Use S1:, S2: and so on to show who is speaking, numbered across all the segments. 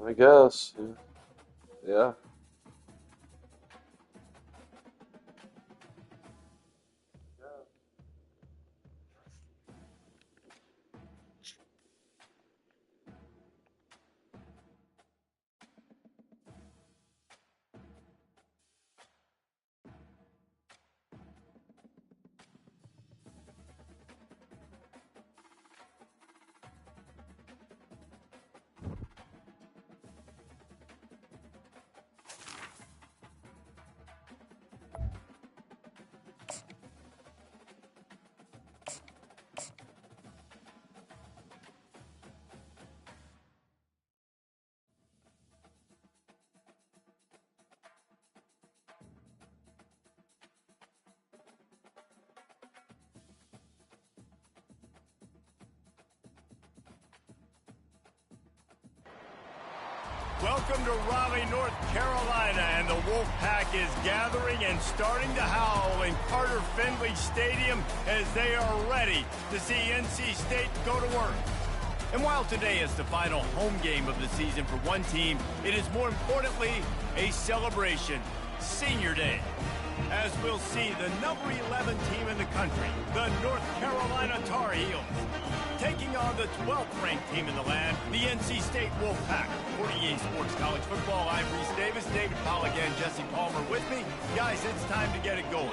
S1: I guess. Yeah. Yeah.
S2: Welcome to Raleigh, North Carolina, and the Wolfpack is gathering and starting to howl in Carter Finley Stadium as they are ready to see NC State go to work. And while today is the final home game of the season for one team, it is more importantly a celebration, Senior Day, as we'll see the number 11 team in the country, the North Carolina Tar Heels, taking on the 12th ranked team in the land, the NC State Wolfpack. 48 Sports College Football, I'm Reese Davis, David Pollock and Jesse Palmer with me. Guys, it's time to get it going.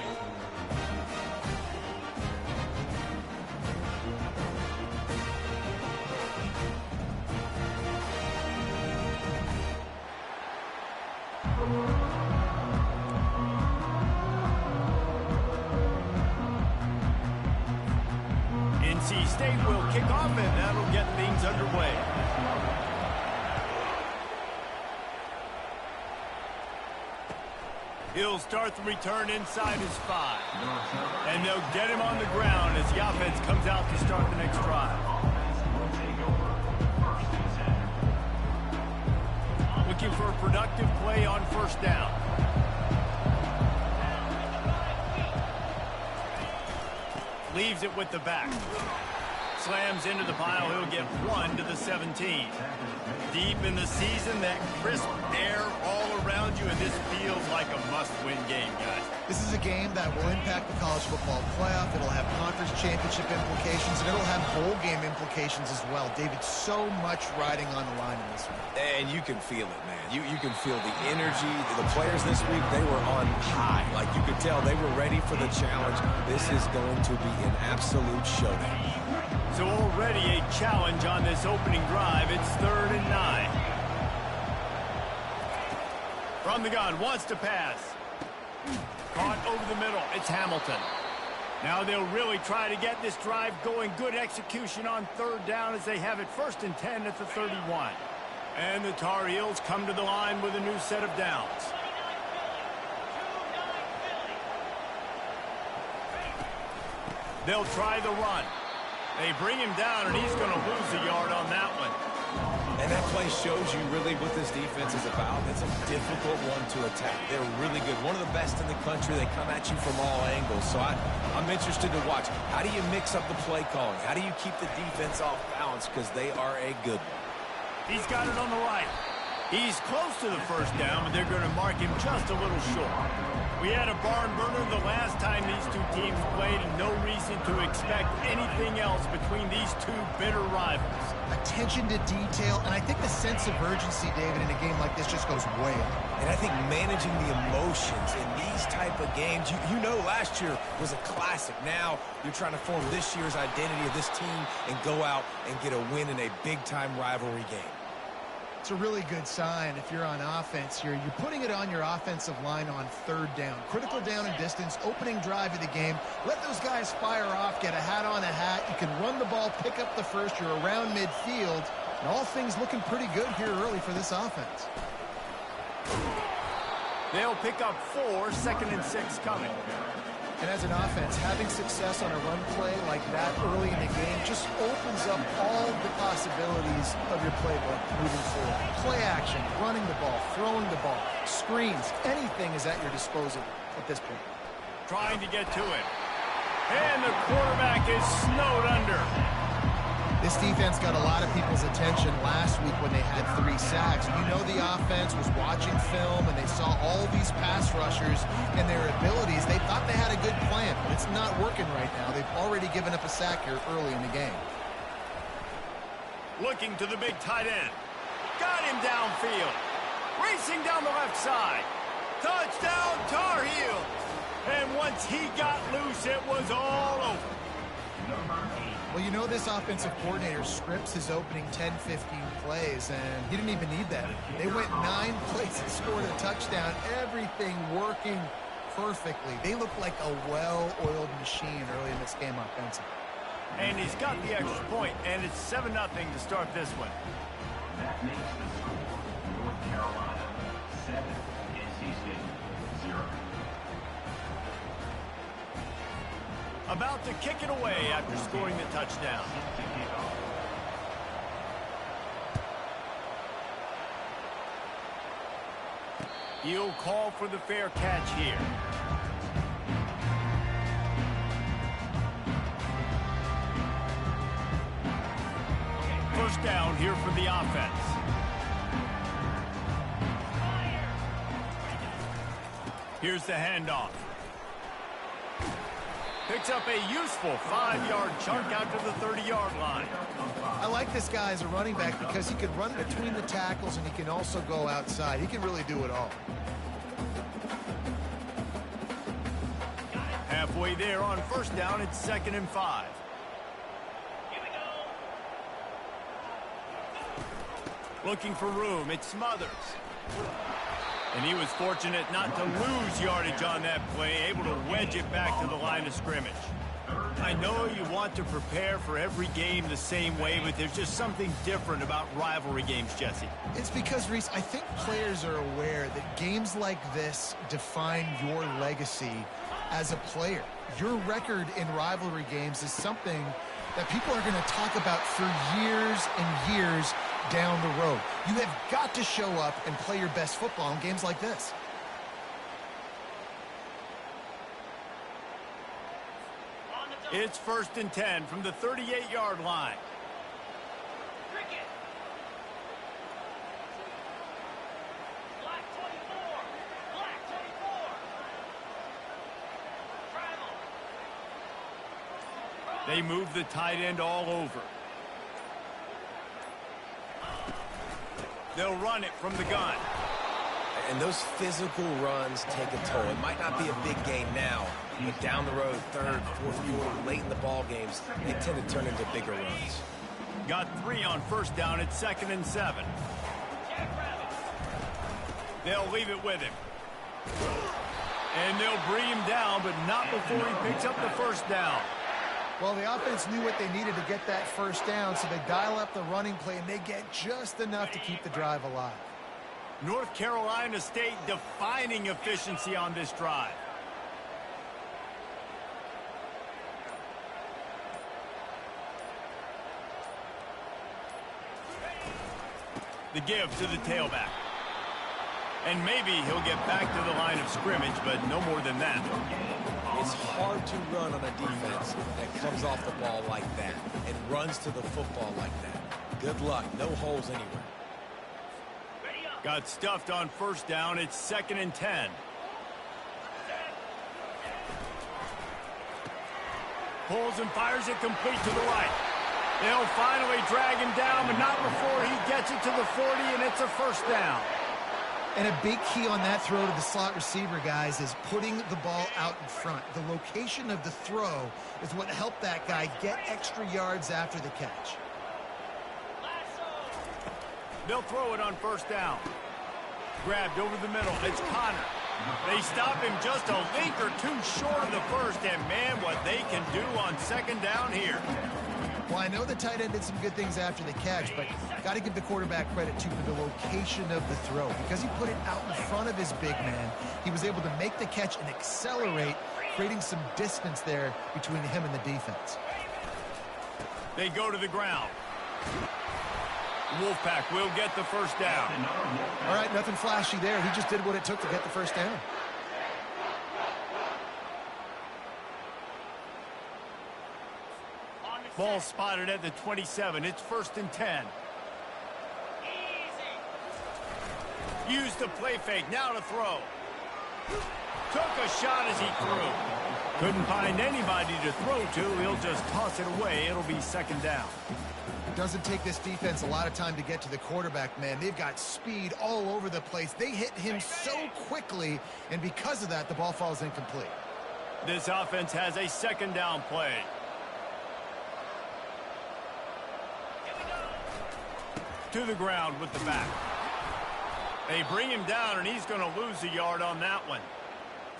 S2: NC State will kick off, and that'll get things underway. He'll start the return inside his 5. And they'll get him on the ground as the offense comes out to start the next drive. Looking for a productive play on first down. Leaves it with the back. Slams into the pile. He'll get 1 to the 17. Deep in the season, that crisp air all around you, and this feels like a must-win game, guys.
S3: This is a game that will impact the college football playoff. It'll have conference championship implications, and it'll have bowl game implications as well. David, so much riding on the line in this one.
S4: And you can feel it, man. You can feel the energy. The players this week, they were on high. Like, you could tell they were ready for the challenge. This is going to be an absolute showdown.
S2: So already a challenge on this opening drive. It's 3rd and 9. From the gun, wants to pass. Caught over the middle. It's Hamilton. Now they'll really try to get this drive going. Good execution on 3rd down as they have it 1st and 10 at the 31. And the Tar Heels come to the line with a new set of downs. They'll try the run. They bring him down, and he's going to lose a yard on that one.
S4: And that play shows you really what this defense is about. It's a difficult one to attack. They're really good. One of the best in the country. They come at you from all angles. So I'm interested to watch. How do you mix up the play calling? How do you keep the defense off balance? Because they are a good one.
S2: He's got it on the right. He's close to the first down, but they're going to mark him just a little short. We had a barn burner the last time these two teams played, and no reason to expect anything else between these two bitter rivals.
S3: Attention to detail, and I think the sense of urgency, David, in a game like this just goes way up.
S4: And I think managing the emotions in these type of games, you know last year was a classic. Now you're trying to form this year's identity of this team and go out and get a win in a big-time rivalry game.
S3: It's a really good sign if you're on offense here. You're putting it on your offensive line on 3rd down. Critical down and distance, opening drive of the game. Let those guys fire off, get a hat on a hat. You can run the ball, pick up the first. You're around midfield. And all things looking pretty good here early for this offense.
S2: They'll pick up 4, 2nd and 6 coming.
S3: And as an offense, having success on a run play like that early in the game just opens up all the possibilities of your playbook moving forward. Play action, running the ball, throwing the ball, screens, anything is at your disposal at this point.
S2: Trying to get to it. And the quarterback is snowed under.
S3: This defense got a lot of people's attention last week when they had 3 sacks. You know the offense was watching film, and they saw all these pass rushers and their abilities. They thought they had a good plan, but it's not working right now. They've already given up a sack here early in the game.
S2: Looking to the big tight end. Got him downfield. Racing down the left side. Touchdown, Tar Heels. And once he got loose, it was all over.
S3: Well, you know this offensive coordinator scripts his opening 10, 15 plays, and he didn't even need that. They went 9 plays and scored a touchdown. Everything working perfectly. They look like a well-oiled machine early in this game offensively.
S2: And he's got the extra point, and it's 7-0 to start this one.
S5: That makes the score North Carolina 7, NC State 0.
S2: About to kick it away after scoring the touchdown. He'll call for the fair catch here. First down here for the offense. Here's the handoff. Picks up a useful 5-yard chunk out to the 30-yard line.
S3: I like this guy as a running back because he can run between the tackles and he can also go outside. He can really do it all.
S2: Halfway there on first down, it's 2nd and 5. Looking for room, it's Smothers. And he was fortunate not to lose yardage on that play, able to wedge it back to the line of scrimmage. I know you want to prepare for every game the same way, but there's just something different about rivalry games, Jesse.
S3: It's because, Reese, I think players are aware that games like this define your legacy as a player. Your record in rivalry games is something that people are going to talk about for years and years down the road. You have got to show up and play your best football in games like this.
S2: It's 1st and 10 from the 38-yard line. They move the tight end all over. They'll run it from the gun.
S4: And those physical runs take a toll. It might not be a big game now, but down the road, 3rd, 4th quarter, late in the ball games, they tend to turn into bigger runs.
S2: Got 3 on first down. It's 2nd and 7. They'll leave it with him. And they'll bring him down, but not before he picks up the first down.
S3: Well, the offense knew what they needed to get that first down, so they dial up the running play, and they get just enough to keep the drive alive.
S2: North Carolina State defining efficiency on this drive. The give to the tailback. And maybe he'll get back to the line of scrimmage, but no more than that.
S4: It's hard to run on a defense that comes off the ball like that and runs to the football like that. Good luck. No holes anywhere.
S2: Got stuffed on first down. It's 2nd and 10. Pulls and fires it complete to the right. They'll finally drag him down, but not before he gets it to the 40, and it's a first down.
S3: And a big key on that throw to the slot receiver, guys, is putting the ball out in front. The location of the throw is what helped that guy get extra yards after the catch.
S2: They'll throw it on first down. Grabbed over the middle. It's Connor. They stop him just a link or two short of the first, and man, what they can do on 2nd down here.
S3: Well, I know the tight end did some good things after the catch, but got to give the quarterback credit, too, for the location of the throw. Because he put it out in front of his big man, he was able to make the catch and accelerate, creating some distance there between him and the defense.
S2: They go to the ground. Wolfpack will get the first down.
S3: All right, nothing flashy there. He just did what it took to get the first down.
S2: Ball spotted at the 27. It's 1st and 10. Used the play fake. Now to throw. Took a shot as he threw. Couldn't find anybody to throw to. He'll just toss it away. It'll be 2nd down.
S3: It doesn't take this defense a lot of time to get to the quarterback, man. They've got speed all over the place. They hit him so quickly, and because of that, the ball falls incomplete.
S2: This offense has a 2nd down play. To the ground with the back. They bring him down, and he's going to lose a yard on that one.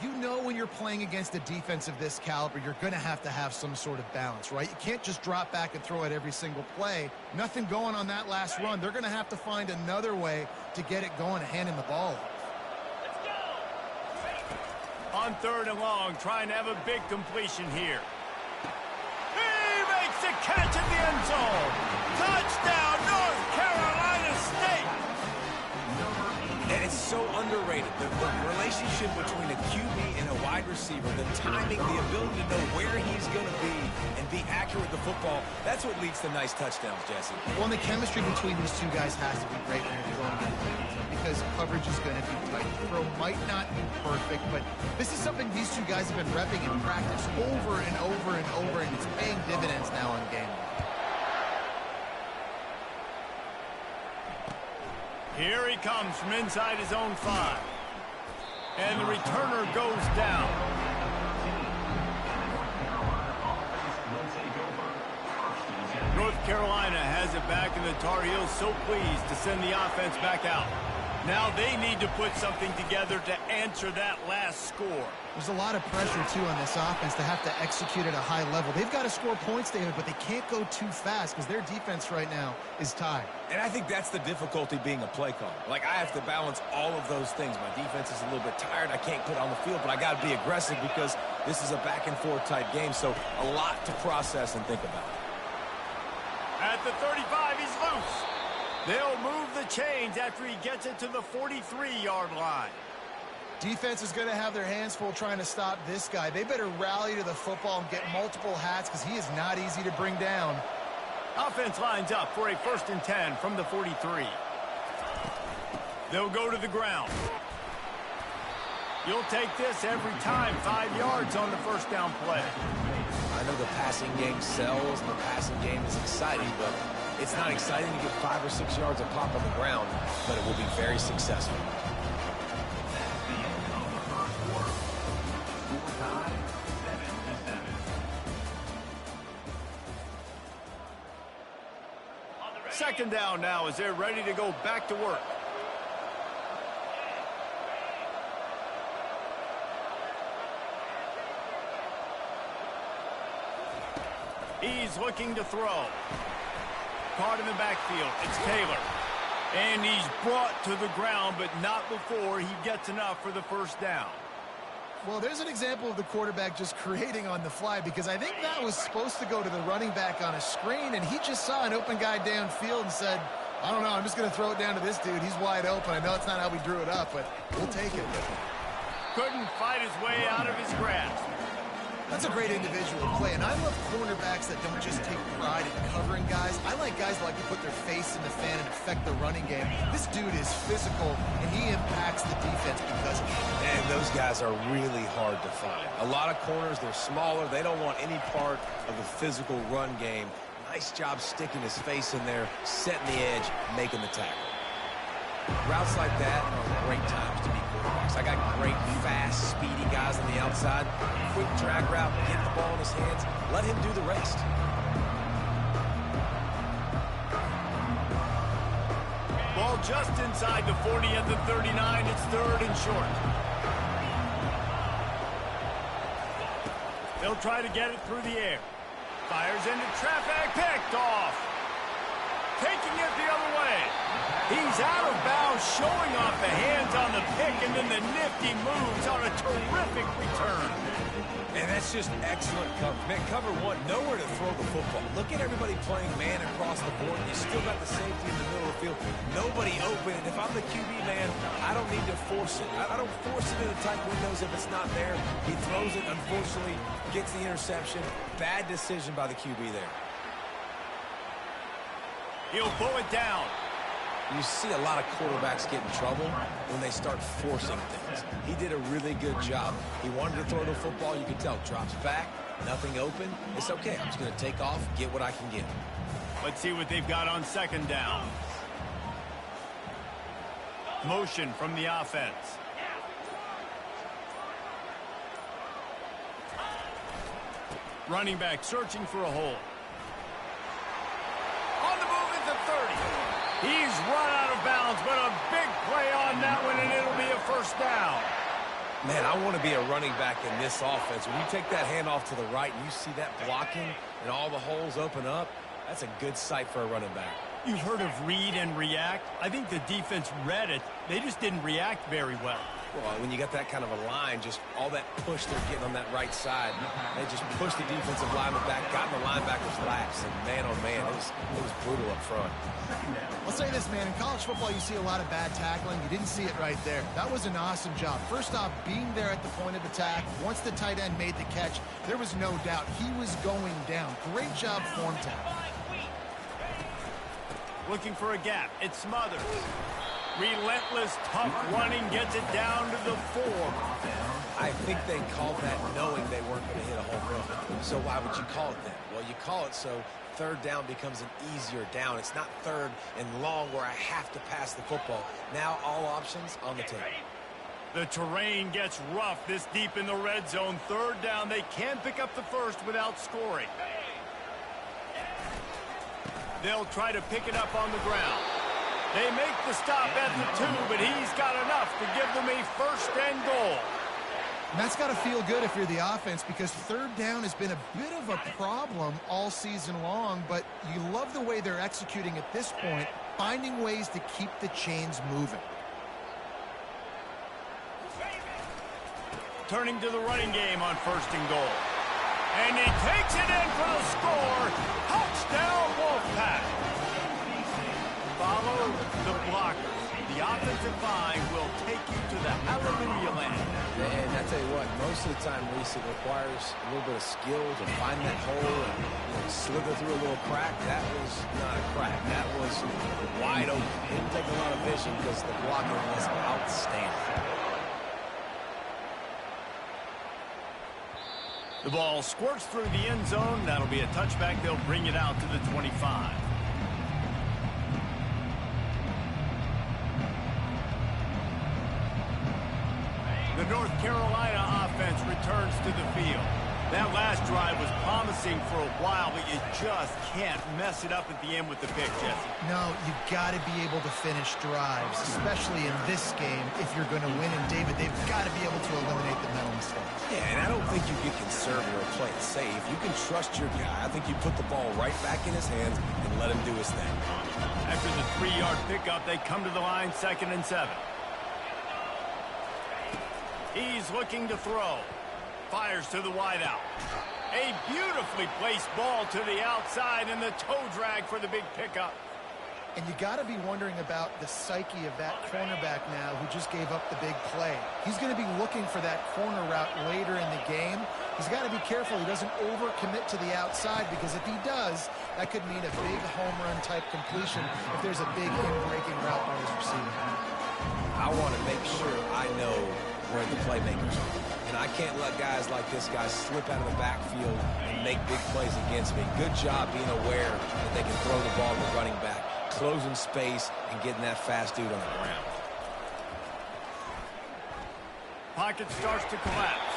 S3: You know when you're playing against a defense of this caliber, you're going to have some sort of balance, right? You can't just drop back and throw it every single play. Nothing going on that last run. They're going to have to find another way to get it going and handing the ball off.
S2: On 3rd and long, trying to have a big completion here. He makes the catch at the end zone. Touchdown, North Carolina State.
S4: And it's so underrated. The relationship between a QB and a wide receiver, the timing, the ability to know where he's going to be and be accurate with the football, that's what leads to nice touchdowns, Jesse.
S3: Well, and the chemistry between these two guys has to be great when you're going against them because coverage is going to be tight. The throw might not be perfect, but this is something these two guys have been repping in practice over and over and over, and it's paying dividends now on game day.
S2: Here he comes from inside his own 5. And the returner goes down. North Carolina has it back, and the Tar Heels so pleased to send the offense back out. Now they need to put something together to answer that last score.
S3: There's a lot of pressure, too, on this offense to have to execute at a high level. They've got to score points, David, but they can't go too fast because their defense right now is tied.
S4: And I think that's the difficulty being a play caller. Like, I have to balance all of those things. My defense is a little bit tired. I can't put on the field, but I got to be aggressive because this is a back-and-forth type game, so a lot to process and think about.
S2: At the 35, he's loose. They'll move the chains after he gets it to the 43-yard line.
S3: Defense is going to have their hands full trying to stop this guy. They better rally to the football and get multiple hats because he is not easy to bring down.
S2: Offense lines up for a 1st and 10 from the 43. They'll go to the ground. You'll take this every time. 5 yards on the 1st down play.
S4: I know the passing game sells and the passing game is exciting, but it's not exciting to get 5 or 6 yards of pop on the ground, but it will be very successful.
S2: Second down now as they're ready to go back to work. He's looking to throw. Caught in the backfield. It's Taylor. And he's brought to the ground, but not before he gets enough for the 1st down.
S3: Well, there's an example of the quarterback just creating on the fly because I think that was supposed to go to the running back on a screen, and he just saw an open guy downfield and said, I don't know, I'm just going to throw it down to this dude. He's wide open. I know it's not how we drew it up, but we'll take it.
S2: Couldn't fight his way out of his grasp.
S3: That's a great individual play, and I love cornerbacks that don't just take pride in covering guys. I like guys that like to put their face in the fan and affect the running game. This dude is physical, and he impacts the defense because of it.
S4: And those guys are really hard to find. A lot of corners, they're smaller. They don't want any part of the physical run game. Nice job sticking his face in there, setting the edge, making the tackle. Routes like that are great times to be quarterbacks. I got great, fast, speedy guys on the outside. Quick drag route, get the ball in his hands, let him do the rest.
S2: Ball just inside the 40 at the 39. It's 3rd and short. They'll try to get it through the air. Fires into traffic, picked off. Taking it the other way. He's out of bounds, showing off the hands on the pick, and then the nifty moves on a terrific return.
S4: And that's just excellent cover. Man, cover 1, nowhere to throw the football. Look at everybody playing man across the board. You still got the safety in the middle of the field. Nobody open. And if I'm the QB, man, I don't need to force it. I don't force it into tight windows if it's not there. He throws it, unfortunately, gets the interception. Bad decision by the QB there.
S2: He'll pull it down.
S4: You see a lot of quarterbacks get in trouble when they start forcing things. He did a really good job. He wanted to throw the football. You could tell. Drops back, nothing open. It's okay. I'm just going to take off, get what I can get.
S2: Let's see what they've got on second down. Motion from the offense. Running back searching for a hole. On the move at the 30. He's run out of bounds, but a big play on that one, and it'll be a first down.
S4: Man, I want to be a running back in this offense. When you take that handoff to the right and you see that blocking and all the holes open up, that's a good sight for a running back.
S2: You've heard of read and react. I think the defense read it. They just didn't react very well.
S4: Well, when you got that kind of a line, just all that push they're getting on that right side, they just pushed the defensive lineman back, got in the linebacker's laps, and man, oh man, it was brutal up front.
S3: I'll say this, man, in college football you see a lot of bad tackling. You didn't see it right there. That was an awesome job. First off, being there at the point of attack. Once the tight end made the catch, there was no doubt he was going down. Great job form tackle.
S2: Looking for a gap. It's Smothers. Relentless, tough running gets it down to the 4.
S4: I think they called that knowing they weren't going to hit a home run. So why would you call it that? Well, you call it so third down becomes an easier down. It's not third and long where I have to pass the football. Now all options on the table.
S2: The terrain gets rough this deep in the red zone. Third down, they can't pick up the first without scoring. They'll try to pick it up on the ground. They make the stop at the 2, but he's got enough to give them a first and goal.
S3: And that's got to feel good if you're the offense, because third down has been a bit of a problem all season long, but you love the way they're executing at this point, finding ways to keep the chains moving.
S2: Turning to the running game on first and goal. And he takes it in for the score. Touchdown, Wolfpack. Follow the blockers. The offensive line will take you to the hallelujah land.
S4: And I tell you what, most of the time, Reese, it requires a little bit of skill to find that hole and slither through a little crack. That was not a crack. That was wide open. Didn't take a lot of vision because the blocking was outstanding.
S2: The ball squirts through the end zone. That'll be a touchback. They'll bring it out to the 25. The North Carolina offense returns to the field. That last drive was promising for a while, but you just can't mess it up at the end with the pick, Jesse.
S3: No, you've got to be able to finish drives, especially in this game if you're going to win. And, David, they've got to be able to eliminate the mental mistakes.
S4: Yeah, and I don't think you get conservative or play it safe. You can trust your guy. I think you put the ball right back in his hands and let him do his thing.
S2: After the 3-yard pickup, they come to the line, 2nd and 7. He's looking to throw. Fires to the wideout. A beautifully placed ball to the outside, and the toe drag for the big pickup.
S3: And you got to be wondering about the psyche of that cornerback now who just gave up the big play. He's going to be looking for that corner route later in the game. He's got to be careful he doesn't overcommit to the outside, because if he does, that could mean a big home run type completion if there's a big in-breaking route by his receiver.
S4: I want to make sure I know where the playmakers are. And I can't let guys like this guy slip out of the backfield and make big plays against me. Good job being aware that they can throw the ball to the running back, closing space, and getting that fast dude on the ground.
S2: Pocket starts to collapse.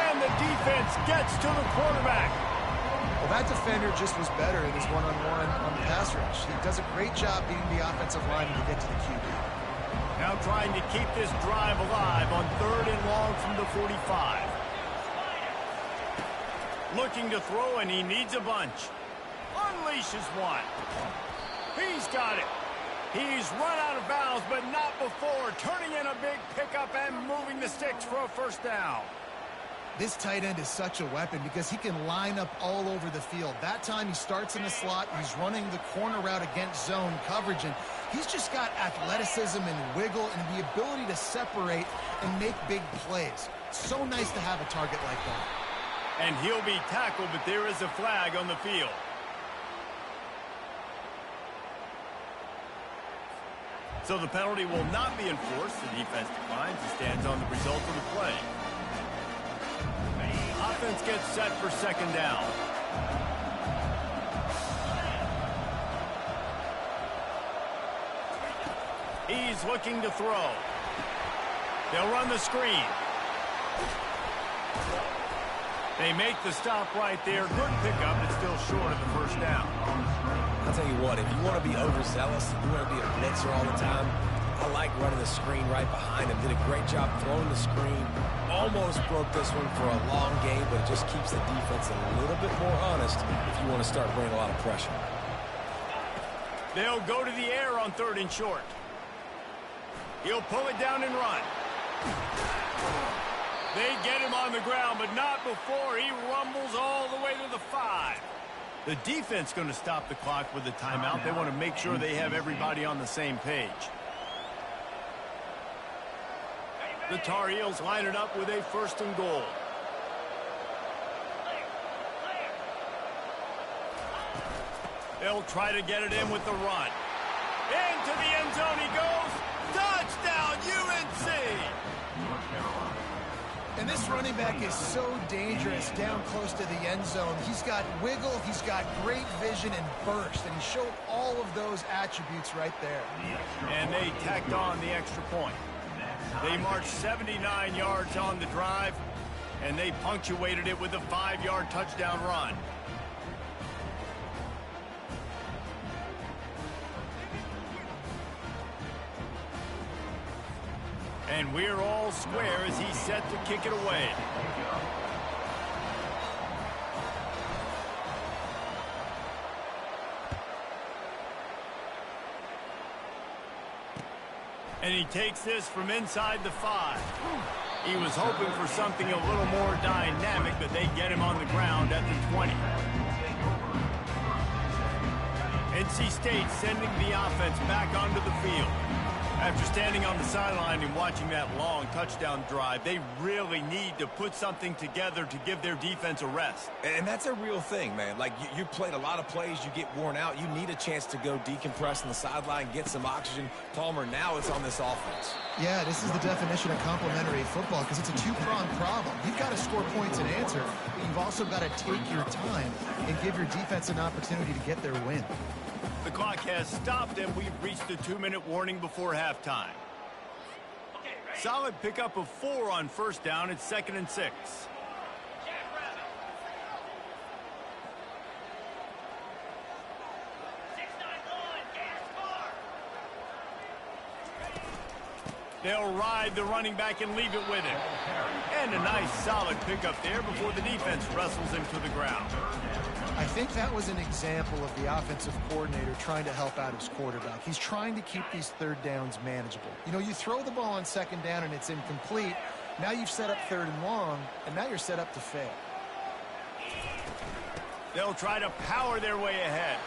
S2: And the defense gets to the quarterback.
S3: Well, that defender just was better in his one-on-one on the pass rush. He does a great job being the offensive lineman to get to the QB.
S2: Now trying to keep this drive alive on 3rd and long from the 45. Looking to throw, and he needs a bunch. Unleashes one. He's got it. He's run out of bounds, but not before. Turning in a big pickup and moving the sticks for a first down.
S3: This tight end is such a weapon because he can line up all over the field. That time he starts in the slot. He's running the corner route against zone coverage, and he's just got athleticism and wiggle and the ability to separate and make big plays. So nice to have a target like that.
S2: And he'll be tackled, but there is a flag on the field. So the penalty will not be enforced. The defense declines and stands on the result of the play. Offense gets set for second down. He's looking to throw. They'll run the screen. They make the stop right there. Good pickup. It's still short of the first down.
S4: I'll tell you what, if you want to be overzealous, if you want to be a blitzer all the time, I like running the screen right behind him. Did a great job throwing the screen. Almost broke this one for a long game, but it just keeps the defense a little bit more honest if you want to start bringing a lot of pressure.
S2: They'll go to the air on 3rd and short. He'll pull it down and run. They get him on the ground, but not before he rumbles all the way to the 5. The defense going to stop the clock with the timeout. They want to make sure they have everybody on the same page. The Tar Heels line it up with a 1st and goal. They'll try to get it in with the run. Into the end zone he goes. Touchdown, UNC!
S3: And this running back is so dangerous down close to the end zone. He's got wiggle, he's got great vision and burst, and he showed all of those attributes right there.
S2: And they tacked on the extra point. They marched 79 yards on the drive, and they punctuated it with a 5-yard touchdown run. And we're all square as he's set to kick it away. And he takes this from inside the 5. He was hoping for something a little more dynamic, but they get him on the ground at the 20. NC State sending the offense back onto the field. After standing on the sideline and watching that long touchdown drive, they really need to put something together to give their defense a rest.
S4: And that's a real thing, man. Like, you played a lot of plays, you get worn out, you need a chance to go decompress on the sideline, get some oxygen. Palmer, now it's on this offense.
S3: Yeah, this is the definition of complementary football because it's a two-pronged problem. You've got to score points and answer, but you've also got to take your time and give your defense an opportunity to get their win.
S2: The clock has stopped, and we've reached the 2-minute warning before halftime. Solid pickup of 4 on 1st down. It's 2nd and 6. They'll ride the running back and leave it with him. And a nice solid pickup there before the defense wrestles him to the ground.
S3: I think that was an example of the offensive coordinator trying to help out his quarterback. He's trying to keep these 3rd downs manageable. You know, you throw the ball on 2nd down and it's incomplete. Now you've set up 3rd and long, and now you're set up to fail.
S2: They'll try to power their way ahead.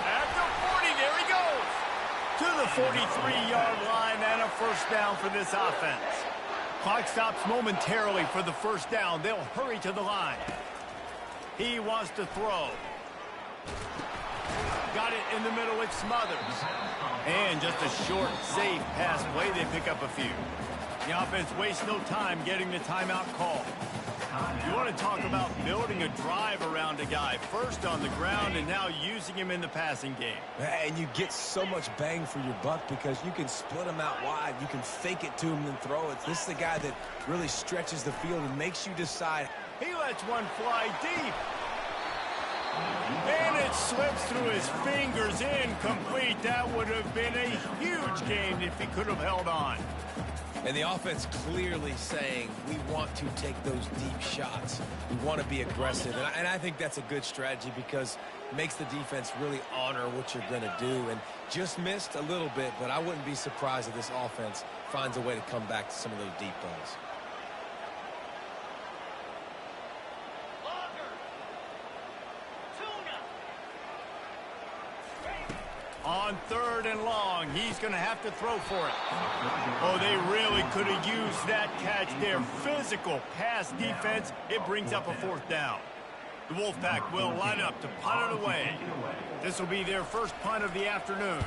S2: At the 40, there he goes. To the 43-yard line and a 1st down for this offense. Clock stops momentarily for the 1st down. They'll hurry to the line. He wants to throw. Got it in the middle, it's Smothers. And just a short, safe pass play, they pick up a few. The offense wastes no time getting the timeout call. You want to talk about building a drive around a guy. First on the ground and now using him in the passing game.
S4: And you get so much bang for your buck because you can split him out wide. You can fake it to him and throw it. This is the guy that really stretches the field and makes you decide.
S2: He lets one fly deep. And it slips through his fingers, incomplete. That would have been a huge gain if he could have held on.
S4: And the offense clearly saying, we want to take those deep shots. We want to be aggressive. And I think that's a good strategy because it makes the defense really honor what you're going to do. And just missed a little bit, but I wouldn't be surprised if this offense finds a way to come back to some of those deep balls.
S2: On 3rd and long, he's going to have to throw for it. Oh, they really could have used that catch there. Physical pass defense. It brings up a 4th down. The Wolfpack will line up to punt it away. This will be their first punt of the afternoon.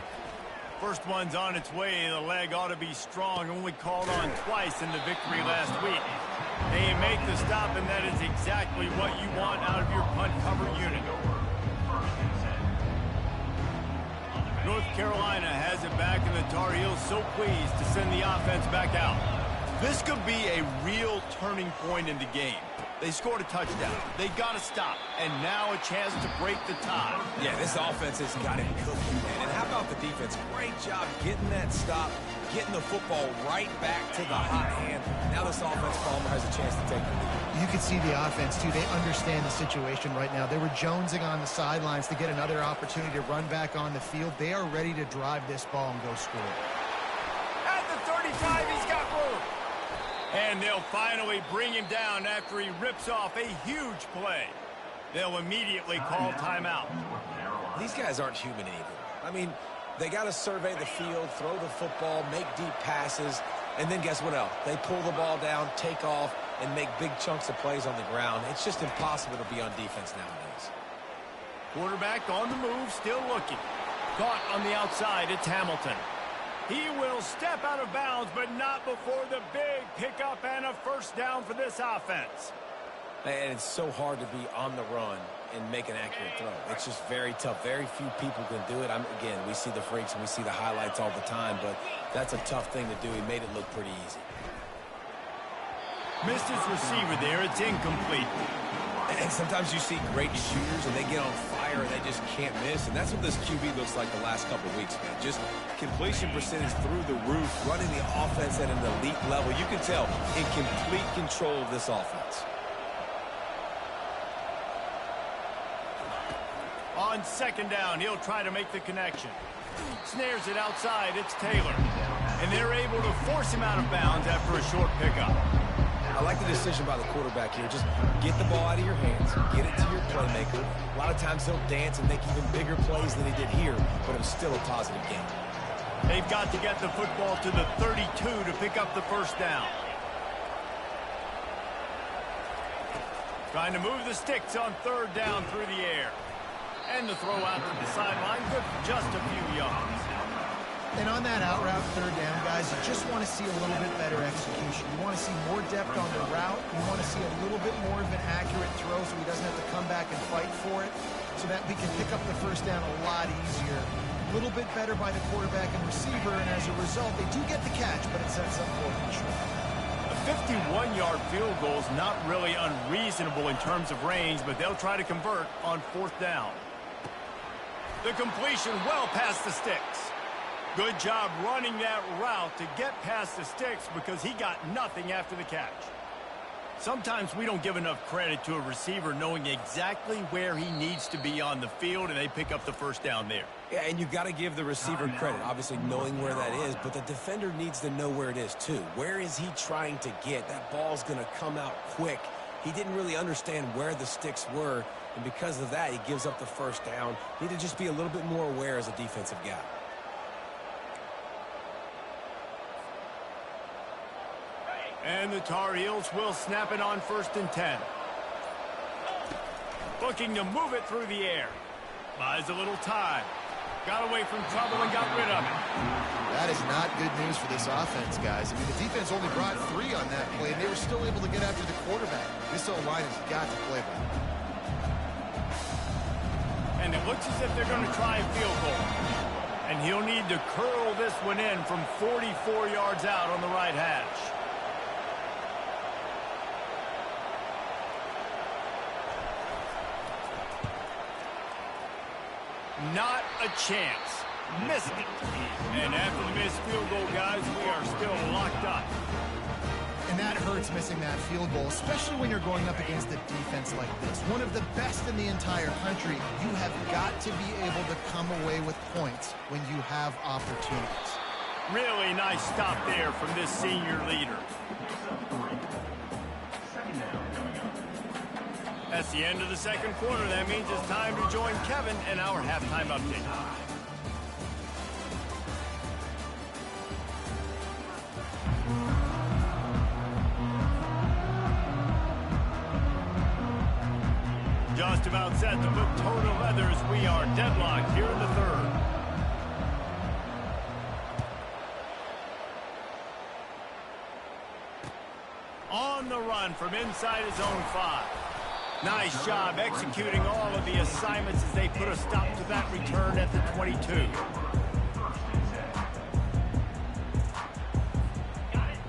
S2: First one's on its way. The leg ought to be strong. Only called on twice in the victory last week. They make the stop, and that is exactly what you want out of your punt cover unit. North Carolina has it back, and the Tar Heels so pleased to send the offense back out. This could be a real turning point in the game. They scored a touchdown. They got to stop. And now a chance to break the tie.
S4: Yeah, this offense has got it cooking, man. And how about the defense? Great job getting that stop, getting the football right back to the hot hand. Now this offense, Palmer, has a chance to take the lead.
S3: You can see the offense, too. They understand the situation right now. They were jonesing on the sidelines to get another opportunity to run back on the field. They are ready to drive this ball and go score.
S2: At the 35, he's got room. And they'll finally bring him down after he rips off a huge play. They'll immediately call timeout.
S4: These guys aren't human anymore. I mean, they got to survey the field, throw the football, make deep passes, and then guess what else? They pull the ball down, take off, and make big chunks of plays on the ground. It's just impossible to be on defense nowadays.
S2: Quarterback on the move, still looking. Caught on the outside, it's Hamilton. He will step out of bounds, but not before the big pickup and a first down for this offense.
S4: And it's so hard to be on the run and make an accurate throw. It's just very tough. Very few people can do it. Again, we see the freaks and we see the highlights all the time, but that's a tough thing to do. He made it look pretty easy.
S2: Missed his receiver there. It's incomplete.
S4: And sometimes you see great shooters and they get on fire and they just can't miss. And that's what this QB looks like the last couple of weeks, man. Just completion percentage through the roof, running the offense at an elite level. You can tell in complete control of this offense.
S2: On second down, he'll try to make the connection. Snares it outside. It's Taylor. And they're able to force him out of bounds after a short pickup.
S4: I like the decision by the quarterback here. Just get the ball out of your hands, get it to your playmaker. A lot of times he'll dance and make even bigger plays than he did here, but it was still a positive game.
S2: They've got to get the football to the 32 to pick up the first down. Trying to move the sticks on third down through the air. And the throw out to the sideline, good for just a few yards.
S3: And on that out route, third down, guys, you just want to see a little bit better execution. You want to see more depth on the route. You want to see a little bit more of an accurate throw so he doesn't have to come back and fight for it, so that we can pick up the first down a lot easier. A little bit better by the quarterback and receiver, and as a result, they do get the catch, but it sets up for them short.
S2: A 51-yard field goal is not really unreasonable in terms of range, but they'll try to convert on fourth down. The completion well past the sticks. Good job running that route to get past the sticks because he got nothing after the catch. Sometimes we don't give enough credit to a receiver knowing exactly where he needs to be on the field, and they pick up the first down there.
S4: Yeah, and you've got to give the receiver credit, obviously knowing where that is, but the defender needs to know where it is too. Where is he trying to get? That ball's going to come out quick. He didn't really understand where the sticks were, and because of that, he gives up the first down. Need to just be a little bit more aware as a defensive guy.
S2: And the Tar Heels will snap it on 1st and 10. Looking to move it through the air. Buys a little time. Got away from trouble and got rid of it.
S3: That is not good news for this offense, guys. I mean, the defense only brought 3 on that play, and they were still able to get after the quarterback. This O-line has got to play better.
S2: And it looks as if they're going to try a field goal. And he'll need to curl this one in from 44 yards out on the right hash. Not a chance. Missed it. And after the missed field goal, guys, we are still locked up.
S3: And that hurts, missing that field goal, especially when you're going up against a defense like this. One of the best in the entire country. You have got to be able to come away with points when you have opportunities.
S2: Really nice stop there from this senior leader. That's the end of the second quarter. That means it's time to join Kevin in our halftime update. Just about set to put total leathers. We are deadlocked here in the third. run from inside his own 5. Nice job executing all of the assignments as they put a stop to that return at the 22.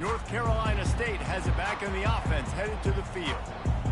S2: North Carolina State has it back in the offense, headed to the field.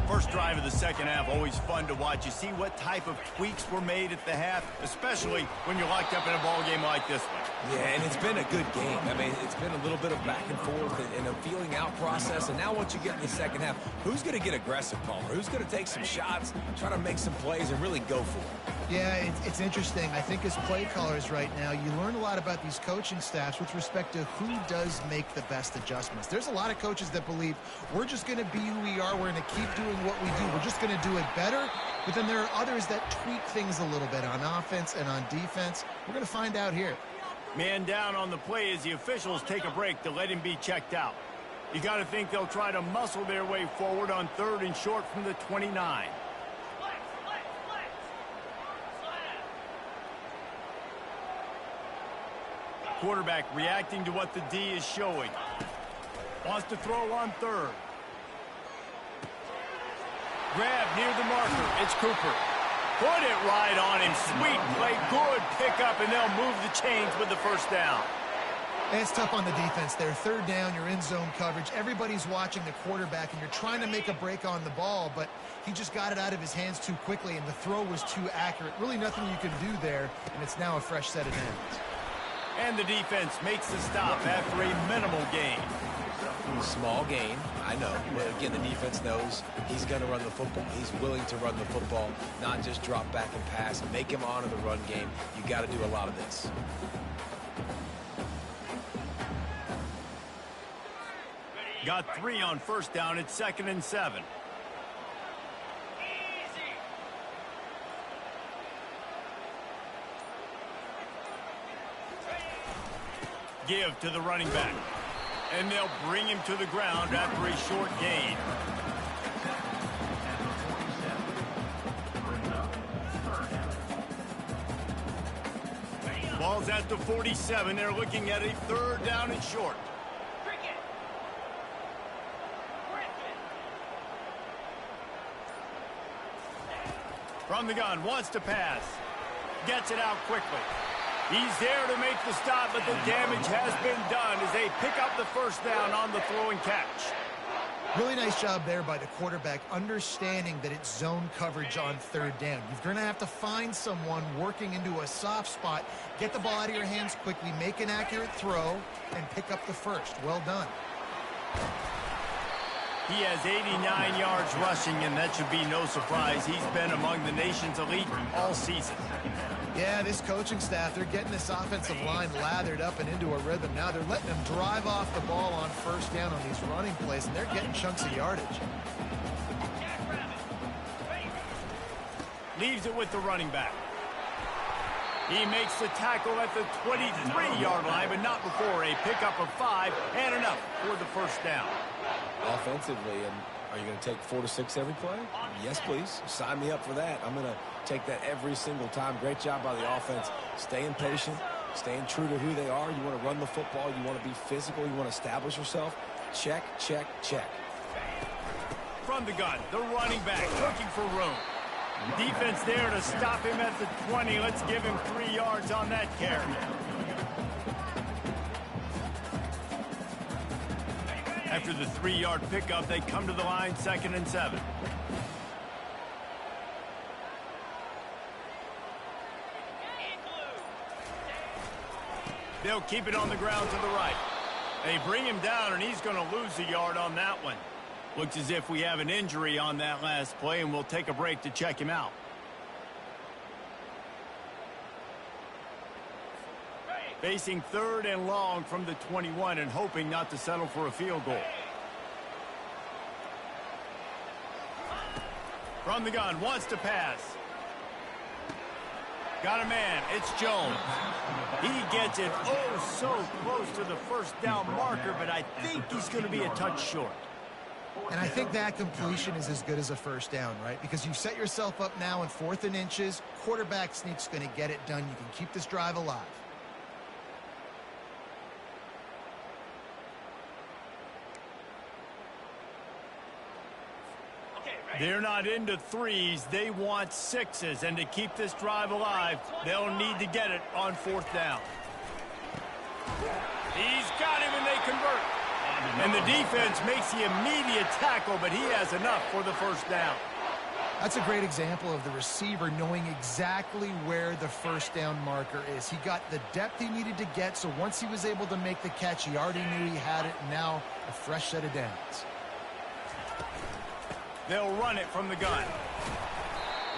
S2: First drive of the second half, always fun to watch. You see what type of tweaks were made at the half, especially when you're locked up in a ball game like this one.
S4: Yeah, and it's been a good game. I mean, it's been a little bit of back and forth and a feeling out process. And now once you get in the second half, who's going to get aggressive, Palmer? Who's going to take some shots, try to make some plays, and really go for it?
S3: Yeah, it's interesting. I think as play callers right now, you learn a lot about these coaching staffs with respect to who does make the best adjustments. There's a lot of coaches that believe we're just going to be who we are. We're going to keep doing what we do. We're just going to do it better. But then there are others that tweak things a little bit on offense and on defense. We're going to find out here.
S2: Man down on the play as the officials take a break to let him be checked out. You got to think they'll try to muscle their way forward on 3rd and short from the 29. Quarterback reacting to what the D is showing. Wants to throw on 3rd. Grab near the marker. It's Cooper. Put it right on him. Sweet play. Good pickup, and they'll move the chains with the first down.
S3: And it's tough on the defense there. 3rd down, you're in zone coverage. Everybody's watching the quarterback, and you're trying to make a break on the ball, but he just got it out of his hands too quickly, and the throw was too accurate. Really nothing you can do there, and it's now a fresh set of downs.
S2: And the defense makes the stop after a minimal gain.
S4: Small gain, I know. But again, the defense knows he's going to run the football. He's willing to run the football, not just drop back and pass. Make him honor the run game. You got to do a lot of this.
S2: Got 3 on first down. It's 2nd and 7. Give to the running back. And they'll bring him to the ground after a short gain. Ball's at the 47. They're looking at a 3rd down and short. From the gun, wants to pass. Gets it out quickly. He's there to make the stop, but the damage has been done as they pick up the first down on the throw and catch.
S3: Really nice job there by the quarterback, understanding that it's zone coverage on 3rd down. You're going to have to find someone working into a soft spot, get the ball out of your hands quickly, make an accurate throw, and pick up the first. Well done.
S2: He has 89 yards rushing, and that should be no surprise. He's been among the nation's elite all season.
S3: Yeah, this coaching staff, they're getting this offensive line lathered up and into a rhythm. Now they're letting them drive off the ball on first down on these running plays, and they're getting chunks of yardage.
S2: Leaves it with the running back. He makes the tackle at the 23-yard line, but not before a pickup of 5 and enough for the first down.
S4: Offensively, and are you going to take 4 to 6 every play? Yes, please. Sign me up for that. I'm going to take that every single time. Great job by the offense. Staying patient, staying true to who they are. You want to run the football. You want to be physical. You want to establish yourself. Check, check, check.
S2: From the gun, the running back looking for room. Defense there to stop him at the 20. Let's give him 3 yards on that carry. After the 3-yard pickup, they come to the line, 2nd and 7. They'll keep it on the ground to the right. They bring him down, and he's going to lose a yard on that one. Looks as if we have an injury on that last play, and we'll take a break to check him out. Facing 3rd and long from the 21 and hoping not to settle for a field goal. From the gun, wants to pass. Got a man, it's Jones. He gets it oh so close to the first down marker, but I think he's going to be a touch short.
S3: And I think that completion is as good as a first down, right? Because you've set yourself up now in 4th and inches. Quarterback sneak's going to get it done. You can keep this drive alive.
S2: They're not into threes. They want sixes. And to keep this drive alive, they'll need to get it on 4th down. He's got him, and they convert. And the defense makes the immediate tackle, but he has enough for the 1st down.
S3: That's a great example of the receiver knowing exactly where the 1st down marker is. He got the depth he needed to get, so once he was able to make the catch, he already knew he had it, and now a fresh set of downs.
S2: They'll run it from the gun.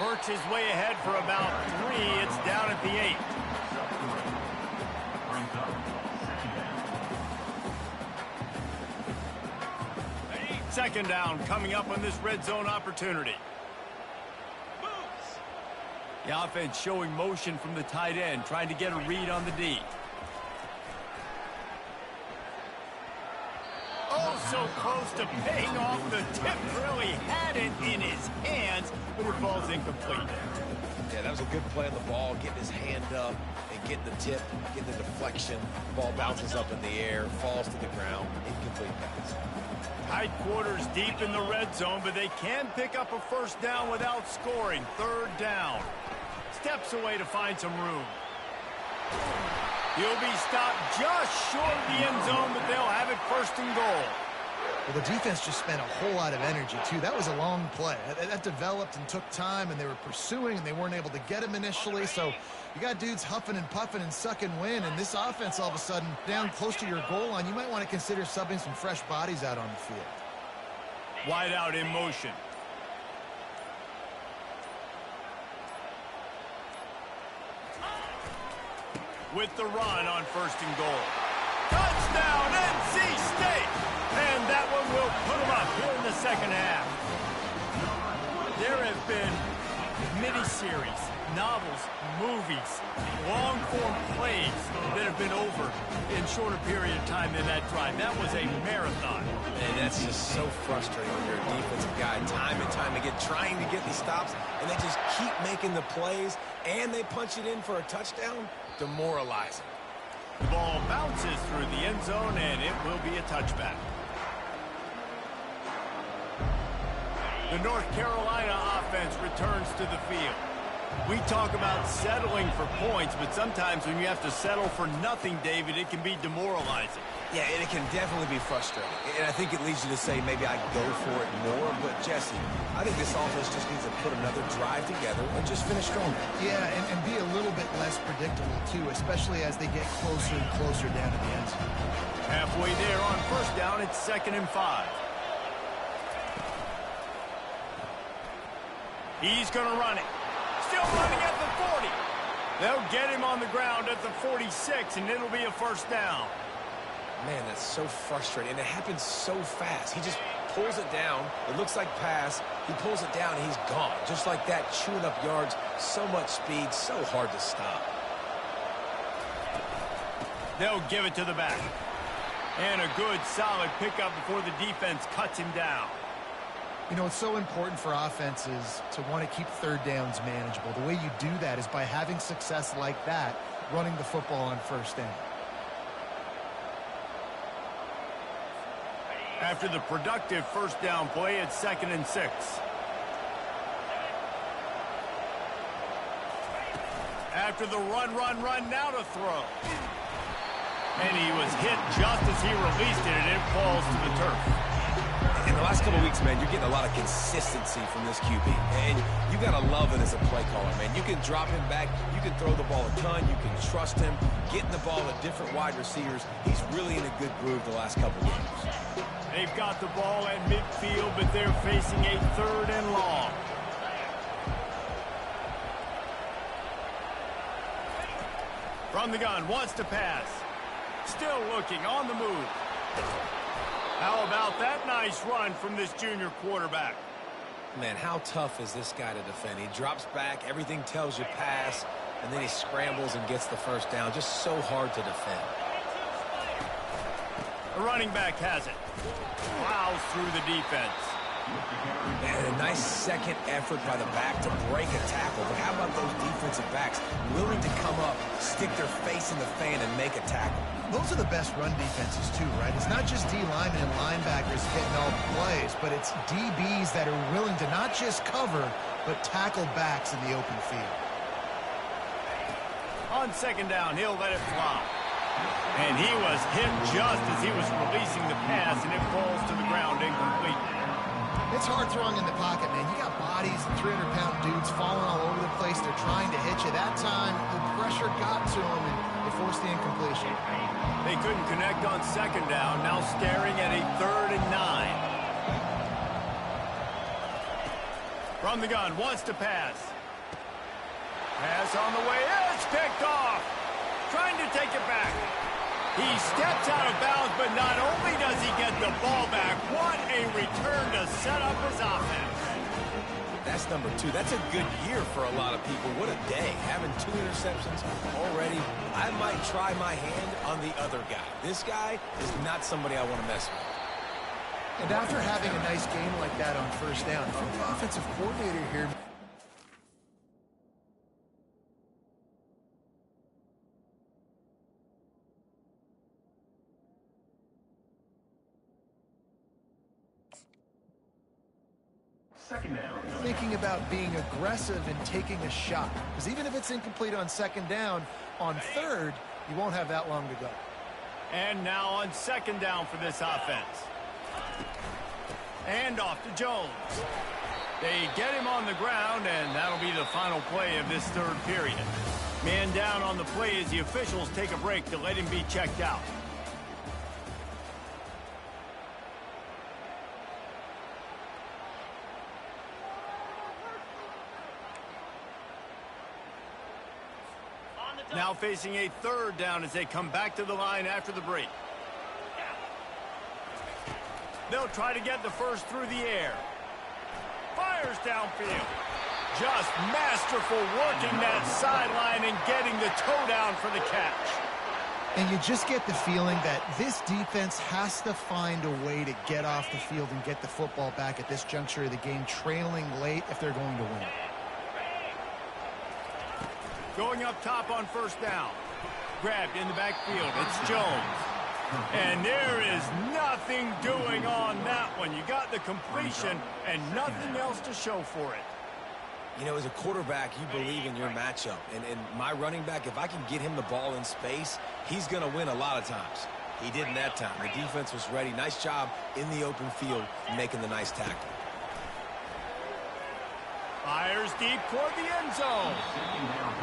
S2: Works his way ahead for about 3. It's down at the 8. Second down coming up on this red zone opportunity. The offense showing motion from the tight end, trying to get a read on the D. Oh, so close to paying off. The tip really had it in his hands, but it falls incomplete.
S4: Yeah, that was a good play on the ball, getting his hand up and getting the tip, getting the deflection. Ball bounces up in the air, falls to the ground, incomplete pass.
S2: Tight quarters deep in the red zone, but they can pick up a 1st down without scoring. 3rd down. Steps away to find some room. He'll be stopped just short of the end zone, but they'll have it 1st and goal.
S3: Well, the defense just spent a whole lot of energy, too. That was a long play. That developed and took time, and they were pursuing, and they weren't able to get him initially. So you got dudes huffing and puffing and sucking wind, and this offense all of a sudden down close to your goal line. You might want to consider subbing some fresh bodies out on the field.
S2: Wide out in motion. With the run on 1st and goal. Touchdown, NC State! And that one will put them up here in the 2nd half. There have been miniseries, novels, movies, long-form plays that have been over in shorter period of time than that drive. That was a marathon.
S4: And that's just so frustrating when you're a defensive guy. Time and time again, trying to get these stops, and they just keep making the plays, and they punch it in for a touchdown. Demoralizing.
S2: The ball bounces through the end zone, and it will be a touchback. The North Carolina offense returns to the field. We talk about settling for points, but sometimes when you have to settle for nothing, David, it can be demoralizing.
S4: Yeah, and it can definitely be frustrating. And I think it leads you to say maybe I go for it more. But, Jesse, I think this offense just needs to put another drive together and just finish stronger.
S3: Yeah, and be a little bit less predictable, too, especially as they get closer and closer down to the end zone.
S2: Halfway there on 1st down, it's 2nd and 5. He's going to run it. Still running at the 40. They'll get him on the ground at the 46, and it'll be a 1st down.
S4: Man, that's so frustrating. And it happens so fast. He just pulls it down. It looks like pass. He pulls it down, and he's gone. Just like that, chewing up yards. So much speed, so hard to stop.
S2: They'll give it to the back. And a good, solid pickup before the defense cuts him down.
S3: You know, it's so important for offenses to want to keep 3rd downs manageable. The way you do that is by having success like that, running the football on 1st down.
S2: After the productive 1st down play, it's 2nd and 6. After the run, now to throw. And he was hit just as he released it, and it falls to the turf.
S4: In the last couple of weeks, man, you're getting a lot of consistency from this QB. And you got to love it as a play caller, man. You can drop him back. You can throw the ball a ton. You can trust him. Getting the ball to different wide receivers. He's really in a good groove the last couple of games.
S2: They've got the ball at midfield, but they're facing a 3rd and long. From the gun, wants to pass. Still looking, on the move. How about that nice run from this junior quarterback?
S4: Man, how tough is this guy to defend? He drops back, everything tells you pass, and then he scrambles and gets the 1st down. Just so hard to defend.
S2: The running back has it. Plows through the defense.
S4: And Nice second effort by the back to break a tackle. But how about those defensive backs willing to come up, stick their face in the fan, and make a tackle?
S3: Those are the best run defenses, too, right? It's not just D linemen and linebackers getting all the plays, but it's DBs that are willing to not just cover, but tackle backs in the open field.
S2: On second down, he'll let it fly. And he was hit just as he was releasing the pass, and it falls to the ground incomplete.
S3: It's hard throwing in the pocket, man. You got bodies and 300-pound dudes falling all over the place. They're trying to hit you. That time, the pressure got to them, and they forced the incompletion.
S2: They couldn't connect on second down, now staring at a 3rd and 9. From the gun, wants to pass. Pass on the way, it's picked off. Trying to take it back. He steps out of bounds, but not only does he get the ball back, what a return to set up his offense.
S4: That's number 2. That's a good year for a lot of people. What a day. Having 2 interceptions already. I might try my hand on the other guy. This guy is not somebody I want to mess with.
S3: And after having a nice game like that on first down, if you're the offensive coordinator here,
S5: Second down.
S3: thinking about being aggressive and taking a shot. Because even if it's incomplete on second down, on third, you won't have that long to go.
S2: And now on second down for this offense. And off to Jones. They get him on the ground, and that'll be the final play of this third period. Man down on the play as the officials take a break to let him be checked out. Now facing a 3rd down as they come back to the line after the break. They'll try to get the first through the air. Fires downfield. Just masterful working that sideline and getting the toe down for the catch.
S3: And you just get the feeling that this defense has to find a way to get off the field and get the football back at this juncture of the game, trailing late if they're going to win.
S2: Going up top on first down. Grabbed in the backfield. It's Jones. And there is nothing doing on that one. You got the completion and nothing else to show for it.
S4: You know, as a quarterback, you believe in your matchup. And my running back, if I can get him the ball in space, he's going to win a lot of times. He didn't that time. The defense was ready. Nice job in the open field making the nice tackle.
S2: Fires deep toward the end zone.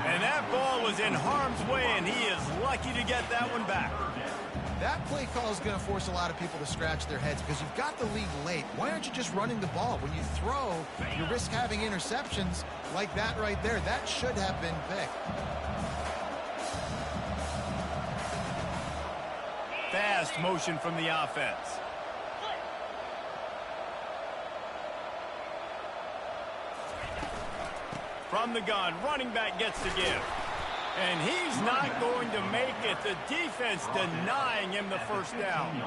S2: And that ball was in harm's way, and he is lucky to get that one back.
S3: That play call is going to force a lot of people to scratch their heads because you've got the lead late. Why aren't you just running the ball? When you throw, you risk having interceptions like that right there. That should have been picked.
S2: Fast motion from the offense. From the gun, running back gets the give. And he's not going to make it. The defense denying him the first down.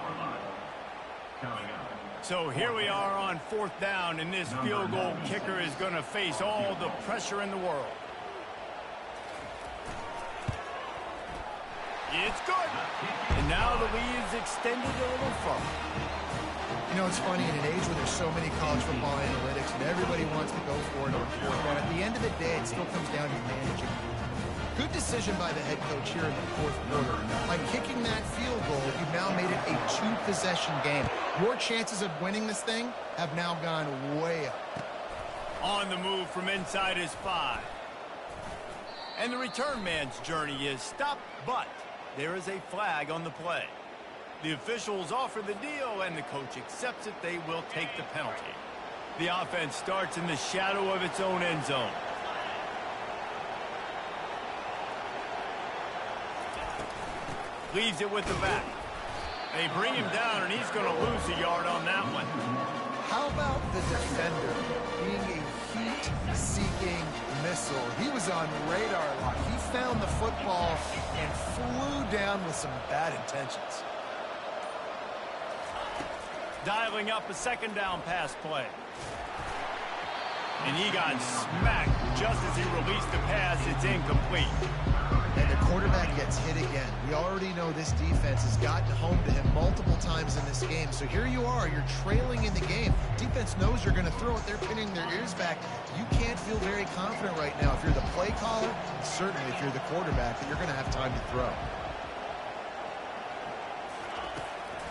S2: So here we are on 4th down, and this field goal kicker is going to face all the pressure in the world. It's good. And now the lead is extended a little further.
S3: You know, it's funny, in an age where there's so many college football analytics and everybody wants to go for it on 4th down, at the end of the day, it still comes down to managing. Good decision by the head coach here in the 4th quarter. By kicking that field goal, you've now made it a 2-possession game. Your chances of winning this thing have now gone way up.
S2: On the move from inside his 5. And the return man's journey is stopped, but there is a flag on the play. The officials offer the deal, and the coach accepts it. They will take the penalty. The offense starts in the shadow of its own end zone. Leaves it with the back. They bring him down, and he's going to lose a yard on that one.
S3: How about the defender being a heat-seeking missile? He was on radar lock. He found the football and flew down with some bad intentions.
S2: Dialing up a 2nd down pass play. And he got smacked just as he released the pass. It's incomplete.
S3: And the quarterback gets hit again. We already know this defense has gotten home to him multiple times in this game. So here you are, you're trailing in the game. Defense knows you're going to throw it. They're pinning their ears back. You can't feel very confident right now if you're the play caller, and certainly if you're the quarterback, that you're going to have time to throw.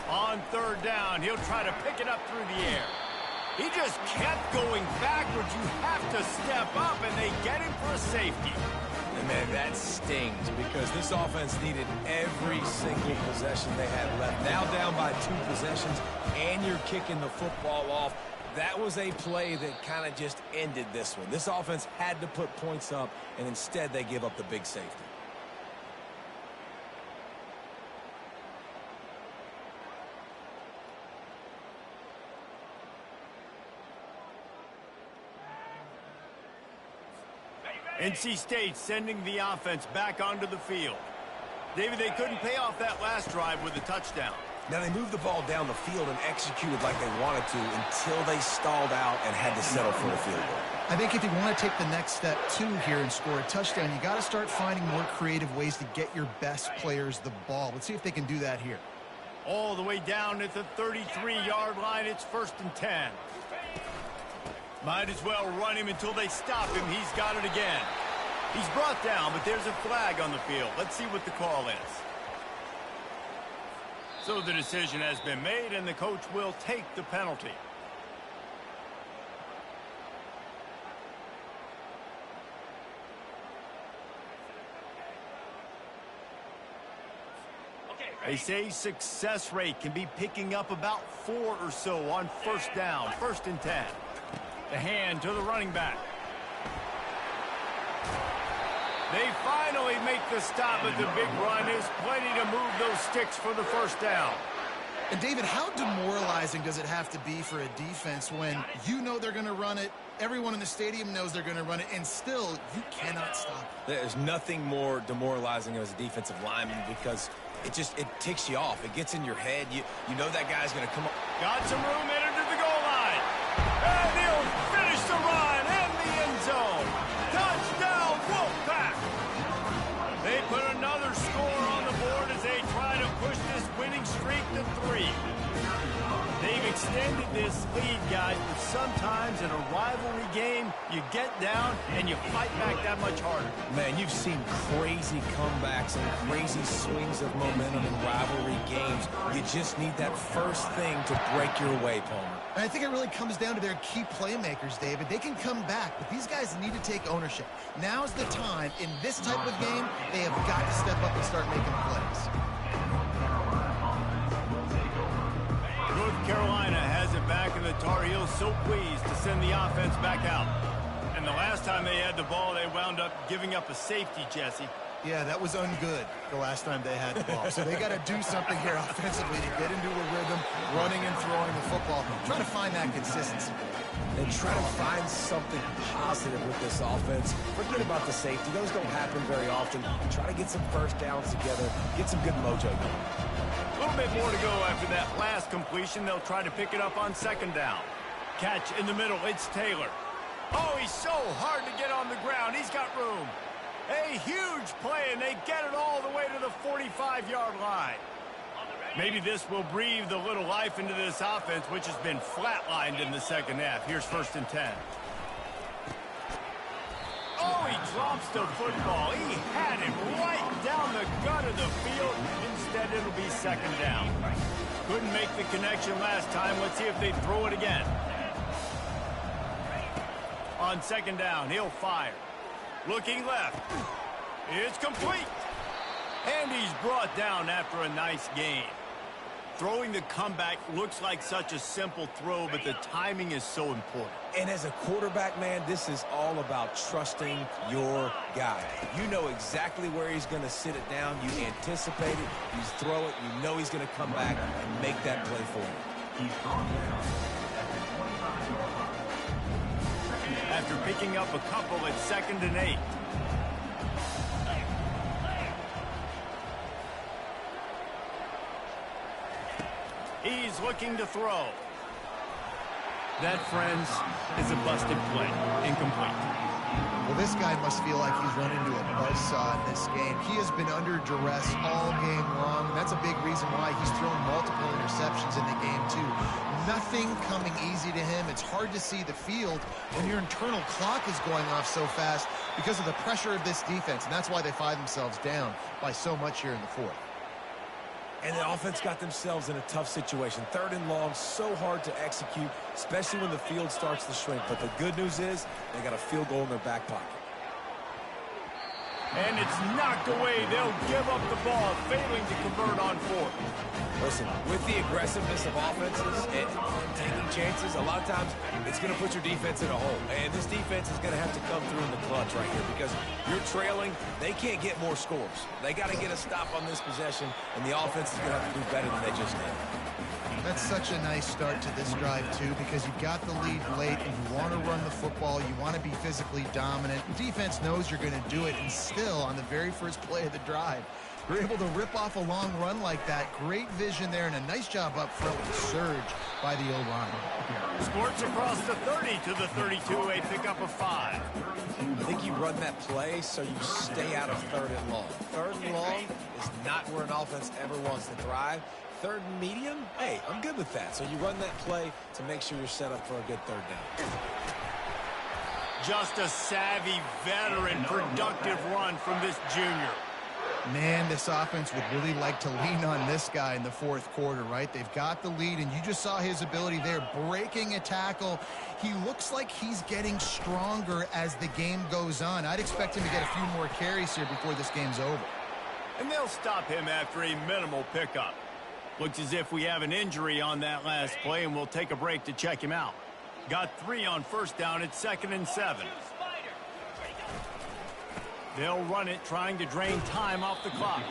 S2: On third down, he'll try to pick it up through the air. He just kept going backwards. You have to step up, and they get him for a safety.
S4: And man, that stings because this offense needed every single possession they had left. Now down by 2 possessions, and you're kicking the football off. That was a play that kind of just ended this one. This offense had to put points up, and instead they give up the big safety.
S2: NC State sending the offense back onto the field. David, they couldn't pay off that last drive with a touchdown.
S4: Now they moved the ball down the field and executed like they wanted to until they stalled out and had to settle for a field goal.
S3: I think if you want to take the next step, too, here and score a touchdown, you got to start finding more creative ways to get your best players the ball. Let's see if they can do that here.
S2: All the way down at the 33-yard line, it's 1st and 10. Might as well run him until they stop him. He's got it again. He's brought down, but there's a flag on the field. Let's see what the call is. So the decision has been made, and the coach will take the penalty. They say success rate can be picking up about 4 or so on 1st down, 1st and 10. The hand to the running back. They finally make the stop, but the big run is plenty to move those sticks for the 1st down.
S3: And, David, how demoralizing does it have to be for a defense when you know they're going to run it, everyone in the stadium knows they're going to run it, and still you cannot stop it?
S4: There's nothing more demoralizing as a defensive lineman because it ticks you off. It gets in your head. You know that guy's going to come up.
S2: Got some room, entered to the goal line. And he'll finish the run in the end zone. Touchdown, Wolfpack. They put another score on the board as they try to push this winning streak to 3. They've extended this lead, guys, but sometimes in a rivalry game, you get down and you fight back that much harder.
S4: Man, you've seen crazy comebacks and crazy swings of momentum in rivalry games. You just need that first thing to break your way, Palmer.
S3: And I think it really comes down to their key playmakers, David. They can come back, but these guys need to take ownership. Now's the time. In this type of game, they have got to step up and start making plays.
S2: North Carolina has it back, and the Tar Heels so pleased to send the offense back out. And the last time they had the ball, they wound up giving up a safety, Jesse.
S3: Yeah, that was ungood the last time they had the ball. So they got to do something here offensively to get into a rhythm, running and throwing the football. Try to find that consistency.
S4: And try to find something positive with this offense. Forget about the safety. Those don't happen very often. Try to get some 1st downs together. Get some good mojo going.
S2: A little bit more to go after that last completion. They'll try to pick it up on 2nd down. Catch in the middle. It's Taylor. Oh, he's so hard to get on the ground. He's got room. A huge play, and they get it all the way to the 45-yard line. Maybe this will breathe a little life into this offense, which has been flatlined in the 2nd half. Here's 1st and 10. Oh, he drops the football. He had it right down the gut of the field. Instead, it'll be 2nd down. Couldn't make the connection last time. Let's see if they throw it again. On 2nd down, he'll fire. Looking left. It's complete. And he's brought down after a nice gain. Throwing the comeback looks like such a simple throw, but the timing is so important.
S4: And as a quarterback, man, this is all about trusting your guy. You know exactly where he's going to sit it down. You anticipate it. You throw it. You know he's going to come back and make that play for you.
S2: After picking up a couple at 2nd and 8. He's looking to throw. That, friends, is a busted play. Incomplete.
S3: Well, this guy must feel like he's run into a buzzsaw in this game. He has been under duress all game long. That's a big reason why he's thrown multiple interceptions in the game, too. Nothing coming easy to him. It's hard to see the field when your internal clock is going off so fast because of the pressure of this defense, and that's why they find themselves down by so much here in the fourth.
S4: And the offense got themselves in a tough situation. 3rd and long, so hard to execute, especially when the field starts to shrink. But the good news is they got a field goal in their back pocket.
S2: And it's knocked away. They'll give up the ball, failing to convert on 4th.
S4: Listen, with the aggressiveness of offenses and taking chances, a lot of times it's going to put your defense in a hole. And this defense is going to have to come through in the clutch right here because you're trailing. They can't get more scores. They got to get a stop on this possession, and the offense is going to have to do better than they just did.
S3: That's such a nice start to this drive, too, because you've got the lead late and you want to run the football. You want to be physically dominant. The defense knows you're going to do it, and still, on the very first play of the drive, you're able to rip off a long run like that. Great vision there, and a nice job up front with the surge by the O-line.
S2: Squirts across the 30 to the 32, a pickup of 5.
S4: I think you run that play so you stay out of 3rd and long. 3rd and long is not where an offense ever wants to thrive. 3rd and medium, hey, I'm good with that. So you run that play to make sure you're set up for a good 3rd down.
S2: Just a savvy veteran, productive run from this junior.
S3: Man, this offense would really like to lean on this guy in the fourth quarter, right? They've got the lead, and you just saw his ability there, breaking a tackle. He looks like he's getting stronger as the game goes on. I'd expect him to get a few more carries here before this game's over.
S2: And they'll stop him after a minimal pickup. Looks as if we have an injury on that last play, and we'll take a break to check him out. Got 3 on 1st down at 2nd and 7. They'll run it, trying to drain time off the clock.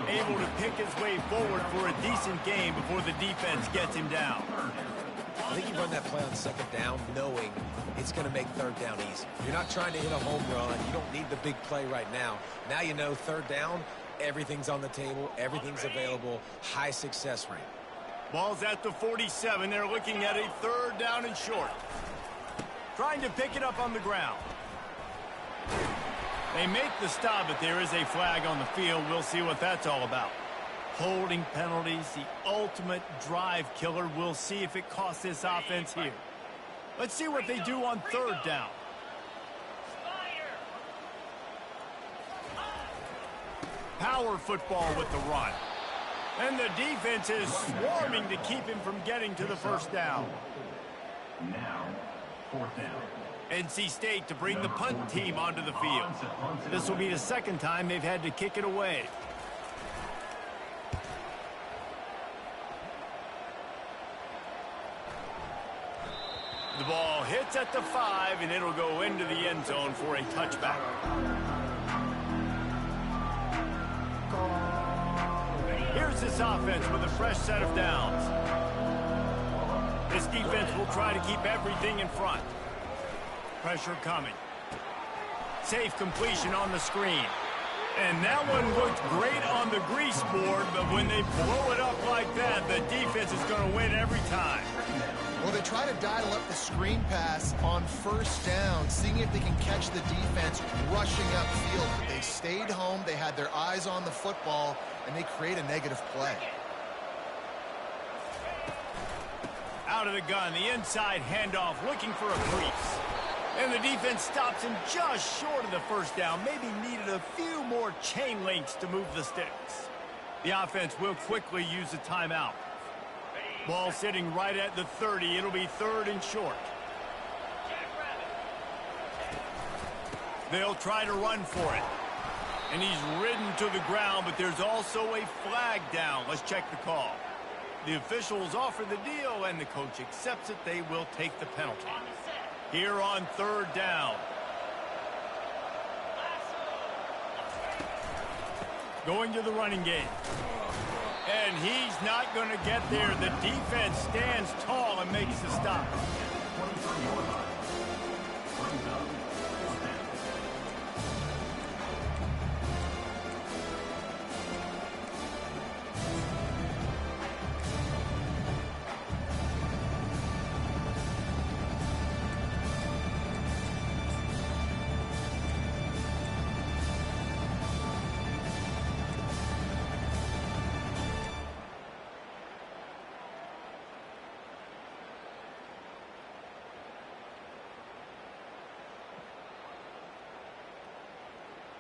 S2: Able to pick his way forward for a decent game before the defense gets him down.
S4: I think you run that play on 2nd down knowing it's going to make 3rd down easy. You're not trying to hit a home run. You don't need the big play right now. Now you know 3rd down, everything's on the table, everything's available, high success rate.
S2: Ball's at the 47. They're looking at a 3rd down and short. Trying to pick it up on the ground. They make the stop, but there is a flag on the field. We'll see what that's all about. Holding penalties, the ultimate drive killer. We'll see if it costs this offense here. Let's see what they do on 3rd down. Power football with the run. And the defense is swarming to keep him from getting to the 1st down.
S5: Now, 4th down.
S2: NC State to bring the punt team onto the field. This will be the 2nd time they've had to kick it away. The ball hits at the 5, and it'll go into the end zone for a touchback. Here's this offense with a fresh set of downs. This defense will try to keep everything in front. Pressure coming. Safe completion on the screen. And that one looked great on the grease board, but when they blow it up like that, the defense is going to win every time.
S3: Well, they try to dial up the screen pass on 1st down, seeing if they can catch the defense rushing upfield. But they stayed home, they had their eyes on the football, and they create a negative play.
S2: Out of the gun, the inside handoff, looking for a crease. And the defense stops him just short of the 1st down. Maybe needed a few more chain links to move the sticks. The offense will quickly use a timeout. Ball sitting right at the 30. It'll be 3rd and short. They'll try to run for it. And he's ridden to the ground, but there's also a flag down. Let's check the call. The officials offer the deal, and the coach accepts it. They will take the penalty. Here on 3rd down. Going to the running game. And he's not going to get there. The defense stands tall and makes the stop.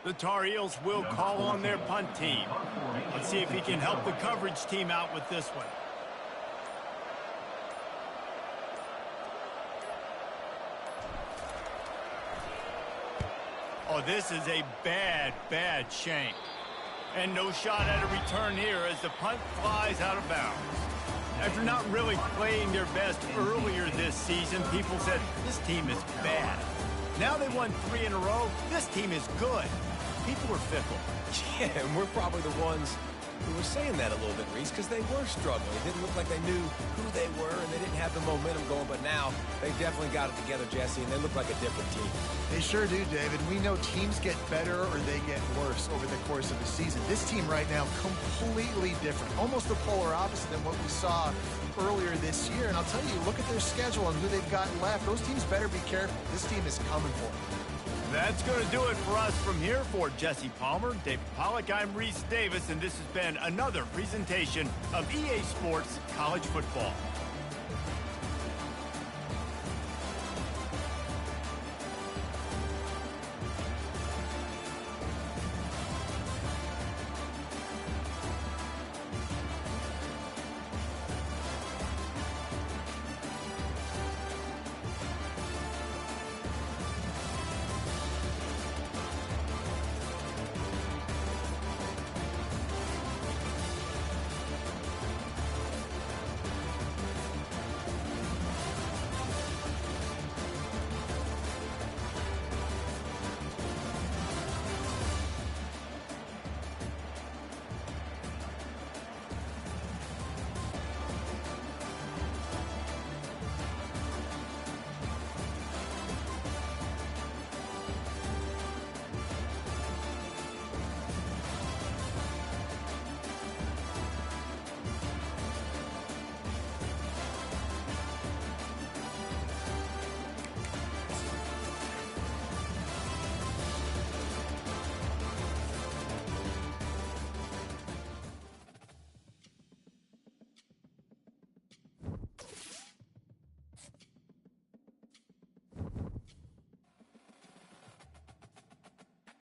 S2: The Tar Heels will call on their punt team. Let's see if he can help the coverage team out with this one. Oh, this is a bad shank. And no shot at a return here as the punt flies out of bounds. After not really playing their best earlier this season, people said, this team is bad. Now they won 3 in a row. This team is good. People are fickle.
S4: Yeah, and we're probably the ones who were saying that a little bit, Reese, because they were struggling. It didn't look like they knew who they were, and they didn't have the momentum going. But now they definitely got it together, Jesse, and they look like a different team.
S3: They sure do, David. We know teams get better or they get worse over the course of the season. This team right now, completely different. Almost the polar opposite than what we saw earlier this year. And I'll tell you, look at their schedule and who they've got left. Those teams better be careful. This team is coming for them.
S2: That's going to do it for us from here. For Jesse Palmer, David Pollack, I'm Reese Davis, and this has been another presentation of EA Sports College Football.